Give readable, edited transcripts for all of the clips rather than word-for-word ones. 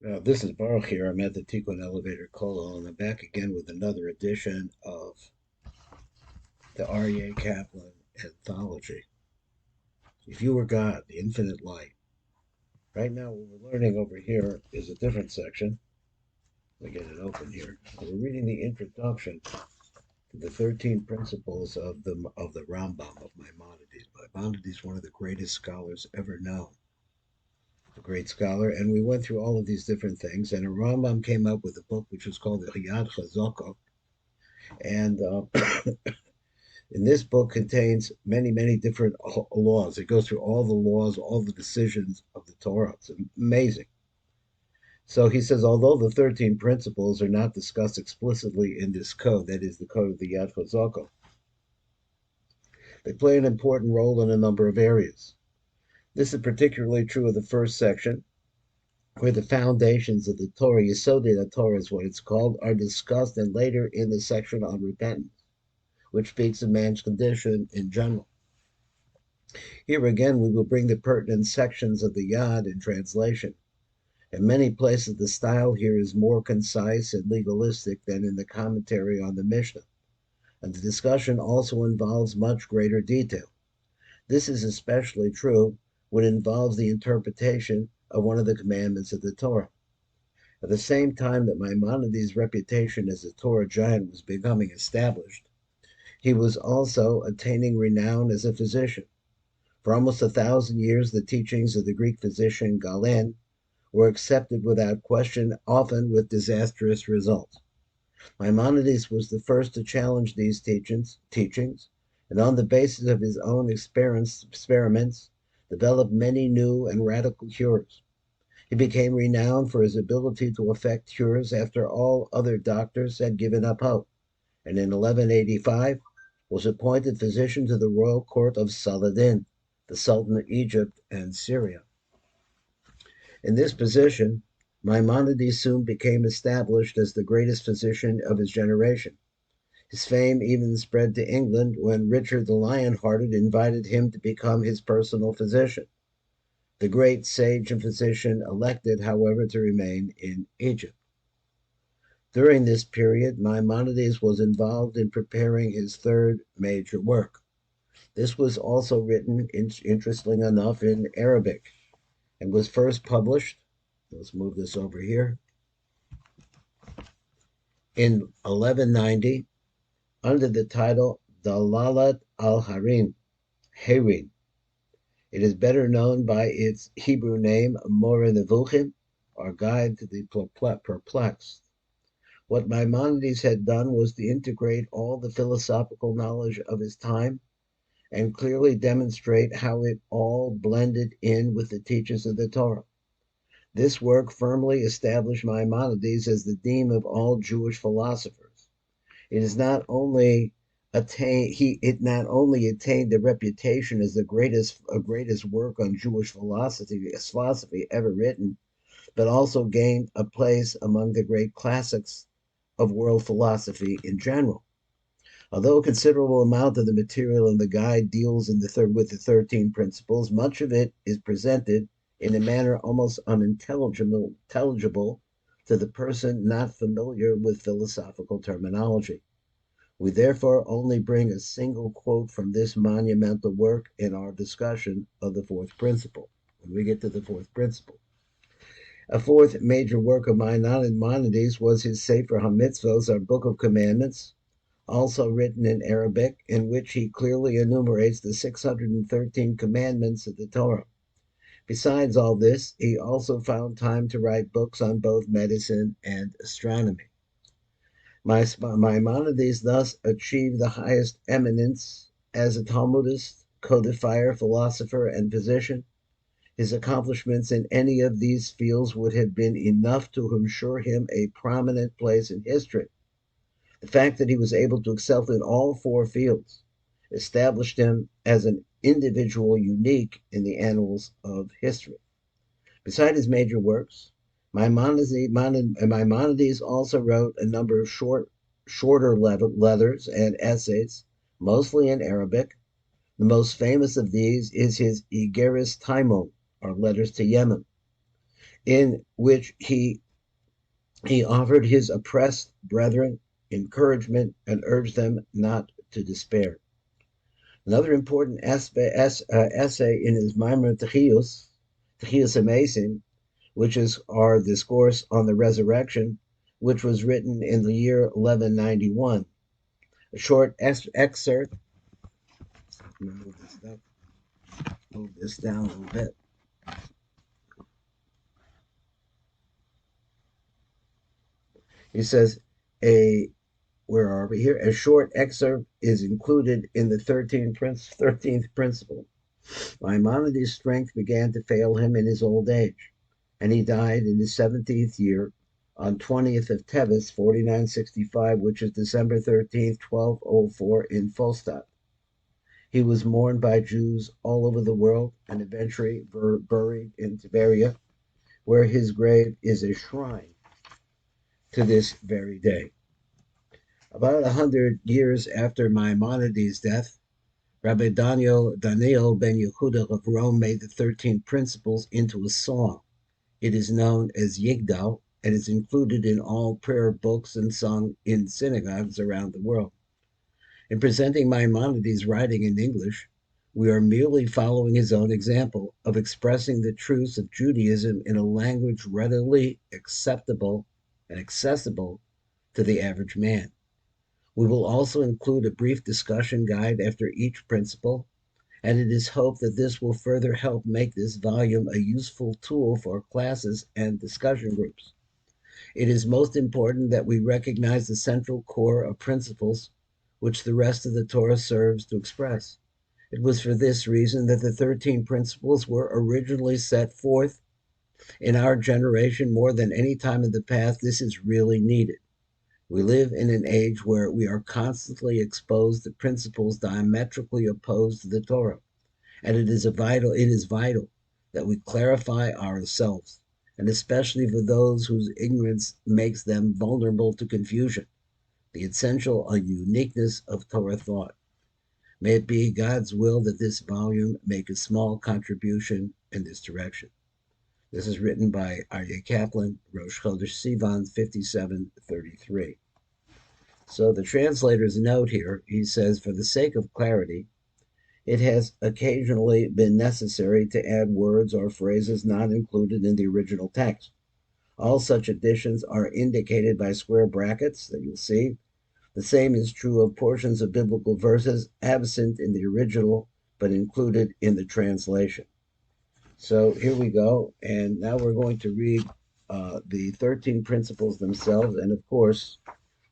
Now, this is Baruch here. I'm at the Tikkun Elevator Kolo, and I'm back again with another edition of the Aryeh Kaplan anthology. If You Were God, the Infinite Light. Right now, what we're learning over here is a different section. Let me get it open here. We're reading the introduction to the 13 principles of the Rambam of Maimonides. Maimonides is one of the greatest scholars ever known, a great scholar, and we went through all of these different things. And a Rambam came up with a book which was called the Yad Chazaka, and in this book contains many, many different laws. It goes through all the laws, all the decisions of the Torah. It's amazing. So he says, although the 13 principles are not discussed explicitly in this code, that is the code of the Yad Chazaka, they play an important role in a number of areas. This is particularly true of the first section, where the foundations of the Torah, Yesodei Torah is what it's called, are discussed, and later in the section on repentance, which speaks of man's condition in general. Here again, we will bring the pertinent sections of the Yad in translation. In many places, the style here is more concise and legalistic than in the commentary on the Mishnah, and the discussion also involves much greater detail. This is especially true when it involves the interpretation of one of the commandments of the Torah. At the same time that Maimonides' reputation as a Torah giant was becoming established, he was also attaining renown as a physician. For almost 1,000 years, the teachings of the Greek physician Galen were accepted without question, often with disastrous results. Maimonides was the first to challenge these teachings, and on the basis of his own experiments, developed many new and radical cures. He became renowned for his ability to effect cures after all other doctors had given up hope, and in 1185 was appointed physician to the royal court of Saladin, the Sultan of Egypt and Syria. In this position, Maimonides soon became established as the greatest physician of his generation. His fame even spread to England when Richard the Lionhearted invited him to become his personal physician. The great sage and physician elected, however, to remain in Egypt. During this period, Maimonides was involved in preparing his third major work. This was also written, interestingly enough, in Arabic, and was first published, let's move this over here, in 1190 under the title Dalalat al-Harim, Herim. It is better known by its Hebrew name, Moreh Nevuchim, or Guide to the Perplexed. What Maimonides had done was to integrate all the philosophical knowledge of his time and clearly demonstrate how it all blended in with the teachings of the Torah. This work firmly established Maimonides as the dean of all Jewish philosophers. It not only attained the reputation as the greatest work on Jewish philosophy ever written, but also gained a place among the great classics of world philosophy in general. Although a considerable amount of the material in the guide deals with the 13 principles, much of it is presented in a manner almost unintelligible to the person not familiar with philosophical terminology. We therefore only bring a single quote from this monumental work in our discussion of the fourth principle. When we get to the fourth principle, a fourth major work of Maimonides was his Sefer HaMitzvos, our Book of Commandments, also written in Arabic, in which he clearly enumerates the 613 commandments of the Torah. Besides all this, he also found time to write books on both medicine and astronomy. Maimonides thus achieved the highest eminence as a Talmudist, codifier, philosopher, and physician. His accomplishments in any of these fields would have been enough to ensure him a prominent place in history. The fact that he was able to excel in all four fields established him as an individual unique in the annals of history. Beside his major works, Maimonides also wrote a number of shorter letters and essays, mostly in Arabic. The most famous of these is his Igeris Taimon, or Letters to Yemen. in which he offered his oppressed brethren encouragement and urged them not to despair. Another important essay in his Maimon Techios Amazing, which is our discourse on the resurrection, which was written in the year 1191. A short excerpt. I'm going to move this down a little bit. He says, where are we here? A short excerpt is included in the 13th principle. Maimonides' strength began to fail him in his old age, and he died in his 17th year on 20th of Teves, 4965, which is December 13th, 1204 in Fulstadt. He was mourned by Jews all over the world and eventually buried in Tiberia, where his grave is a shrine to this very day. About 100 years after Maimonides' death, Rabbi Daniel ben Yehuda of Rome made the 13 principles into a song. It is known as Yigdal and is included in all prayer books and sung in synagogues around the world. In presenting Maimonides' writing in English, we are merely following his own example of expressing the truths of Judaism in a language readily acceptable and accessible to the average man. We will also include a brief discussion guide after each principle, and it is hoped that this will further help make this volume a useful tool for classes and discussion groups. It is most important that we recognize the central core of principles which the rest of the Torah serves to express. It was for this reason that the 13 principles were originally set forth. In our generation, more than any time in the past, this is really needed. We live in an age where we are constantly exposed to principles diametrically opposed to the Torah, and it is vital that we clarify ourselves, and especially for those whose ignorance makes them vulnerable to confusion, the essential uniqueness of Torah thought. May it be God's will that this volume make a small contribution in this direction. This is written by Aryeh Kaplan, Rosh Chodesh Sivan, 5733. So the translator's note here, he says, for the sake of clarity, it has occasionally been necessary to add words or phrases not included in the original text. All such additions are indicated by square brackets that you'll see. The same is true of portions of biblical verses absent in the original but included in the translation. So here we go, and now we're going to read the 13 principles themselves, and of course,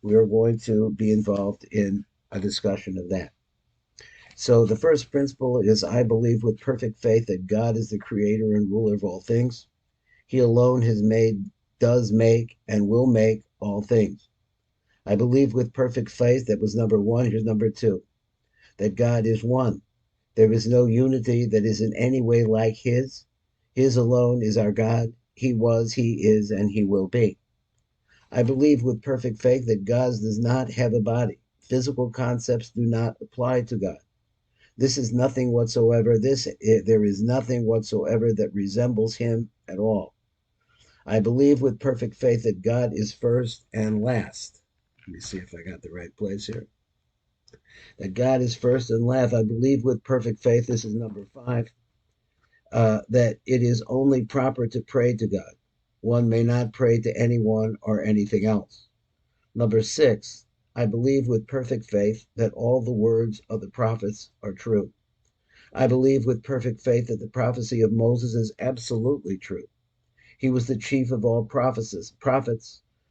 we are going to be involved in a discussion of that. So the first principle is, I believe with perfect faith that God is the creator and ruler of all things. He alone has made, does make, and will make all things. I believe with perfect faith, that was number one. Here's number two, that God is one. There is no unity that is in any way like his. His alone is our God. He was, he is, and he will be. I believe with perfect faith that God does not have a body. Physical concepts do not apply to God. This is nothing whatsoever. There is nothing whatsoever that resembles him at all. I believe with perfect faith that God is first and last. Let me see if I got the right place here. That God is first and last. I believe with perfect faith, this is number 5, that it is only proper to pray to God. One may not pray to anyone or anything else. Number 6, I believe with perfect faith that all the words of the prophets are true. I believe with perfect faith that the prophecy of Moses is absolutely true. He was the chief of all prophets,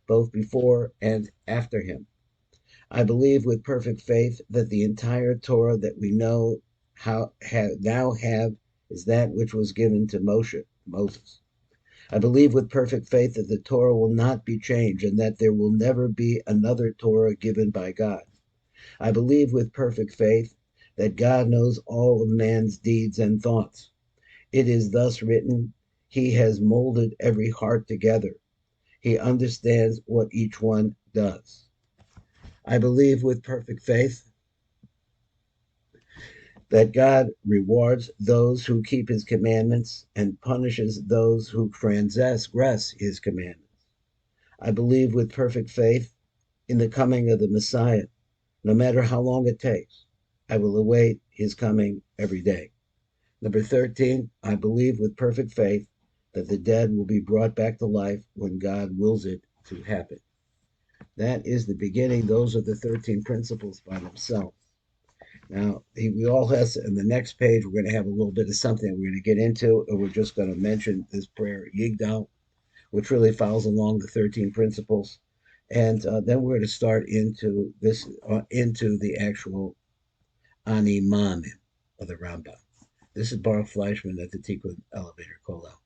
both before and after him. I believe with perfect faith that the entire Torah that we know now have is that which was given to Moses. I believe with perfect faith that the Torah will not be changed and that there will never be another Torah given by God. I believe with perfect faith that God knows all of man's deeds and thoughts. It is thus written, he has molded every heart together. He understands what each one does. I believe with perfect faith that God rewards those who keep his commandments and punishes those who transgress his commandments. I believe with perfect faith in the coming of the Messiah, no matter how long it takes. I will await his coming every day. Number 13, I believe with perfect faith that the dead will be brought back to life when God wills it to happen. That is the beginning. Those are the 13 principles by themselves. Now, we all have, in the next page, we're going to have a little bit of something we're going to get into, and we're just going to mention this prayer, Yigdal, which really follows along the 13 principles. And then we're going to start into the actual Ani Mamin of the Rambam. This is Baruch Fleischman at the Tikkun Elevator Kollel.